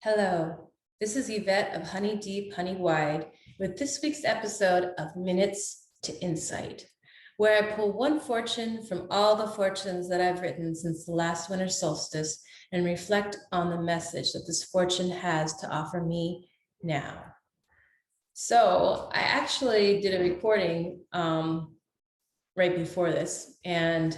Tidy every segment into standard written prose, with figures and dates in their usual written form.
Hello, this is Ivett of Honey Deep, Honey Wide with this week's episode of Minutes to Insight, where I pull one fortune from all the fortunes that I've written since the last winter solstice and reflect on the message that this fortune has to offer me now. So I actually did a recording right before this, and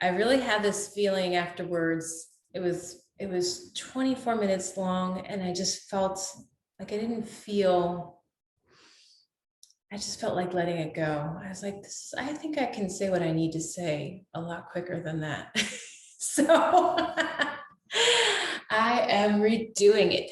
I really had this feeling afterwards. It was 24 minutes long, and I just felt like I just felt like letting it go. I was like, I think I can say what I need to say a lot quicker than that. So I am redoing it.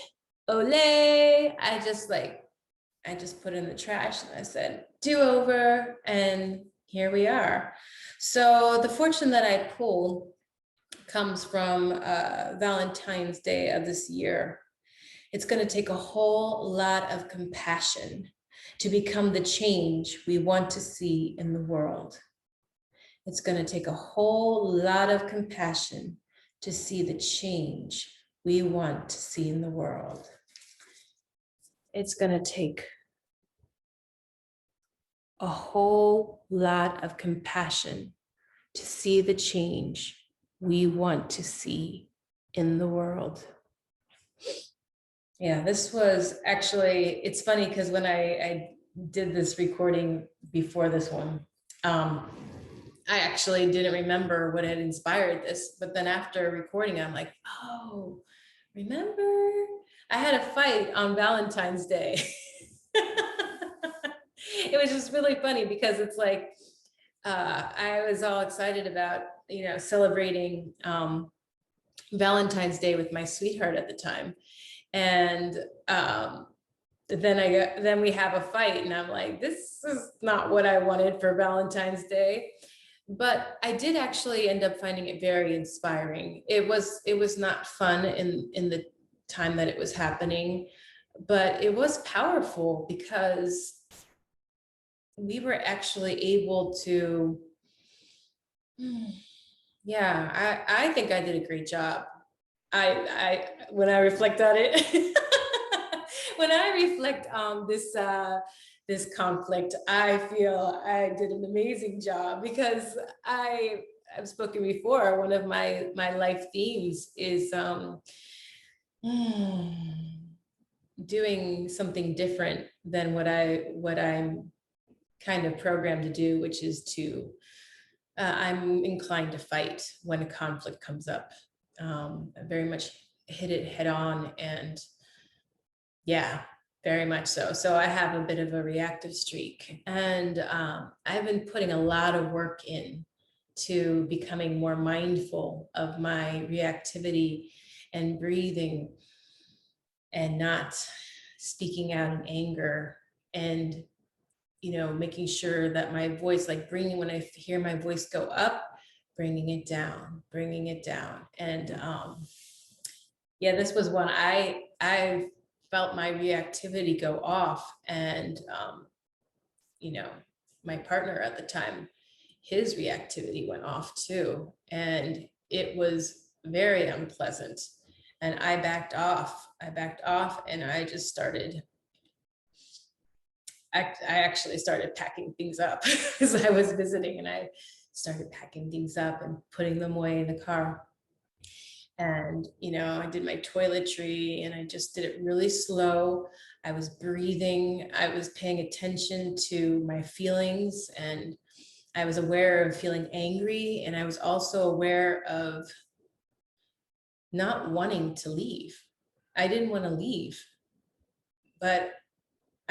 Olay. I just put in the trash and I said, do over, and here we are. So the fortune that I pulled comes from Valentine's Day of this year. It's going to take a whole lot of compassion to become the change we want to see in the world. It's going to take a whole lot of compassion to see the change we want to see in the world. It's going to take a whole lot of compassion to see the change we want to see in the world. Yeah, this was actually, it's funny because when I did this recording before this one, I actually didn't remember what had inspired this, but then after recording, I'm like, oh, remember? I had a fight on Valentine's Day. It was just really funny because it's like, I was all excited about, celebrating Valentine's Day with my sweetheart at the time. And then we have a fight, and I'm like, this is not what I wanted for Valentine's Day. But I did actually end up finding it very inspiring. It was not fun in the time that it was happening, but it was powerful because we were actually able to, yeah, I think I did a great job. When I reflect on it, when I reflect on this conflict, I feel I did an amazing job because I've spoken before. One of my life themes is doing something different than what I'm kind of programmed to do, which is to I'm inclined to fight when a conflict comes up. I very much hit it head on, and yeah, very much so. So I have a bit of a reactive streak, and I've been putting a lot of work in to becoming more mindful of my reactivity and breathing and not speaking out in anger, and making sure that my voice, like when I hear my voice go up, bringing it down. And yeah, this was one I felt my reactivity go off, and my partner at the time, his reactivity went off too, and it was very unpleasant. And I backed off, and I just started I actually started packing things up because I was visiting, and I started packing things up and putting them away in the car. And, I did my toiletry, and I just did it really slow. I was breathing. I was paying attention to my feelings, and I was aware of feeling angry. And I was also aware of not wanting to leave. I didn't want to leave, but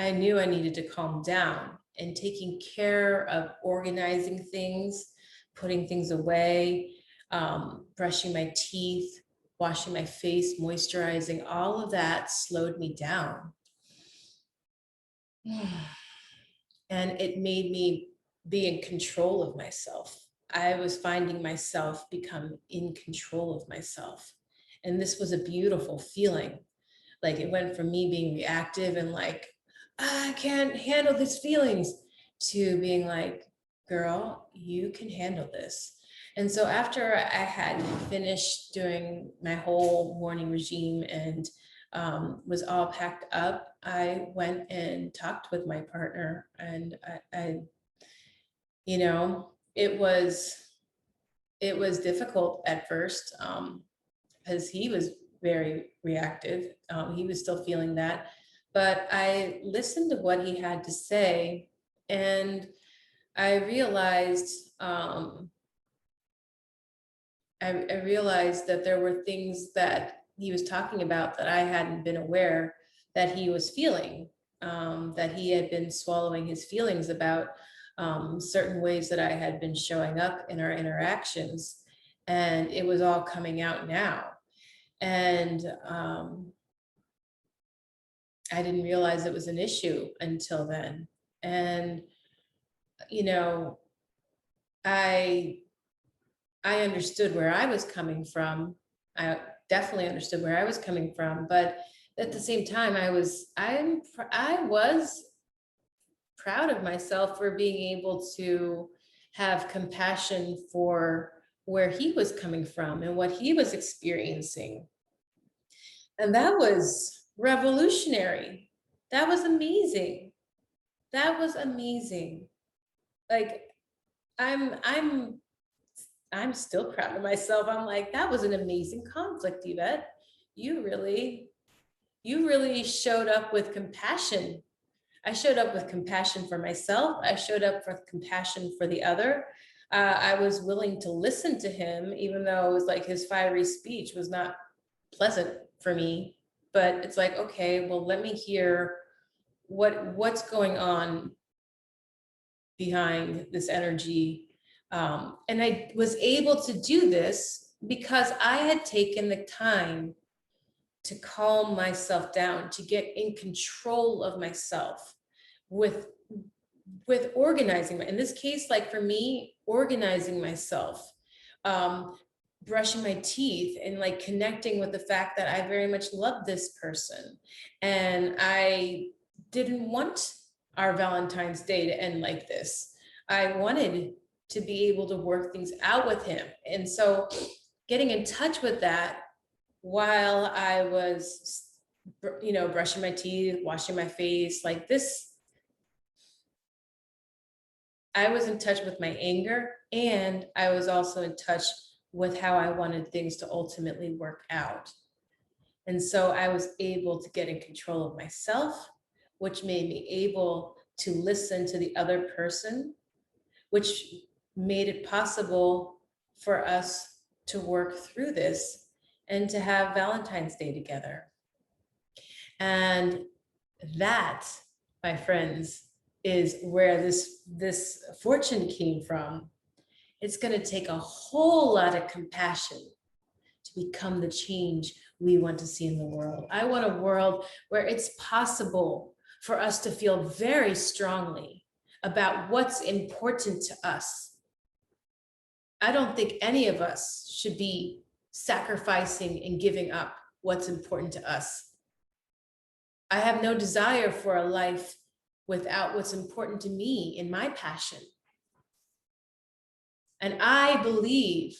I knew I needed to calm down, and taking care of organizing things, putting things away, brushing my teeth, washing my face, moisturizing, all of that slowed me down. And it made me be in control of myself. I was finding myself become in control of myself. And this was a beautiful feeling. Like, it went from me being reactive and like, I can't handle these feelings, to being like, girl, you can handle this. And so after I had finished doing my whole morning regime and was all packed up, I went and talked with my partner, and you know, it was difficult at first, because he was very reactive. He was still feeling that, but I listened to what he had to say, and I realized, I realized that there were things that he was talking about that I hadn't been aware that he was feeling, that he had been swallowing his feelings about certain ways that I had been showing up in our interactions. And it was all coming out now. And I didn't realize it was an issue until then. And, you know, I understood where I was coming from. I definitely understood where I was coming from, but at the same time, I was proud of myself for being able to have compassion for where he was coming from and what he was experiencing. And that was revolutionary. That was amazing. That was amazing. Like, I'm still proud of myself. I'm like, that was an amazing conflict, Ivett. You really showed up with compassion. I showed up with compassion for myself. I showed up with compassion for the other. I was willing to listen to him, even though it was like his fiery speech was not pleasant for me. But it's like, okay, well, let me hear what's going on behind this energy. And I was able to do this because I had taken the time to calm myself down, to get in control of myself with organizing. In this case, like for me, organizing myself, brushing my teeth, and like connecting with the fact that I very much love this person. And I didn't want our Valentine's Day to end like this. I wanted to be able to work things out with him. And so getting in touch with that while I was, brushing my teeth, washing my face, like this, I was in touch with my anger, and I was also in touch with how I wanted things to ultimately work out. And so I was able to get in control of myself, which made me able to listen to the other person, which made it possible for us to work through this and to have Valentine's Day together. And that, my friends, is where this fortune came from. It's going to take a whole lot of compassion to become the change we want to see in the world. I want a world where it's possible for us to feel very strongly about what's important to us. I don't think any of us should be sacrificing and giving up what's important to us. I have no desire for a life without what's important to me in my passion. And I believe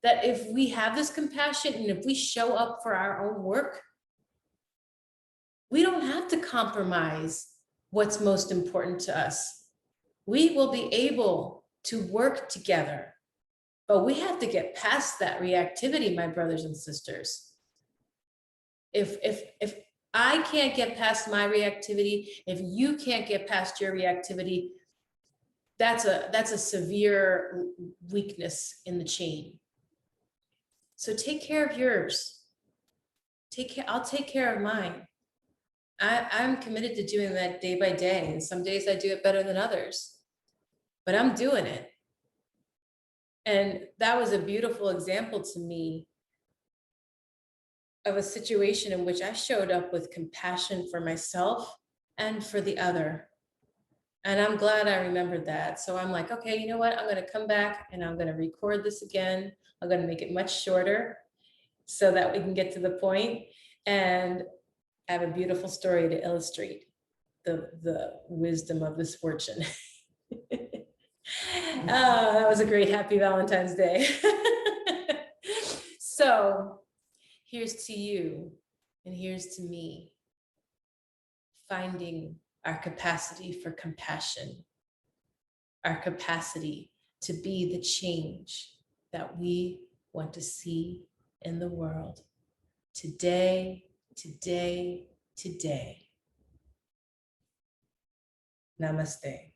that if we have this compassion and if we show up for our own work, we don't have to compromise what's most important to us. We will be able to work together, but we have to get past that reactivity, my brothers and sisters. If I can't get past my reactivity, if you can't get past your reactivity, that's a severe weakness in the chain. So take care of yours. I'll take care of mine. I'm committed to doing that day by day. And some days I do it better than others, but I'm doing it. And that was a beautiful example to me of a situation in which I showed up with compassion for myself and for the other. And I'm glad I remembered that. So I'm like, okay, you know what? I'm going to come back and I'm going to record this again. I'm going to make it much shorter so that we can get to the point. And I have a beautiful story to illustrate the wisdom of this fortune. That was a great happy Valentine's Day. So here's to you And here's to me, finding our capacity for compassion, our capacity to be the change that we want to see in the world. Today, today, today. Namaste.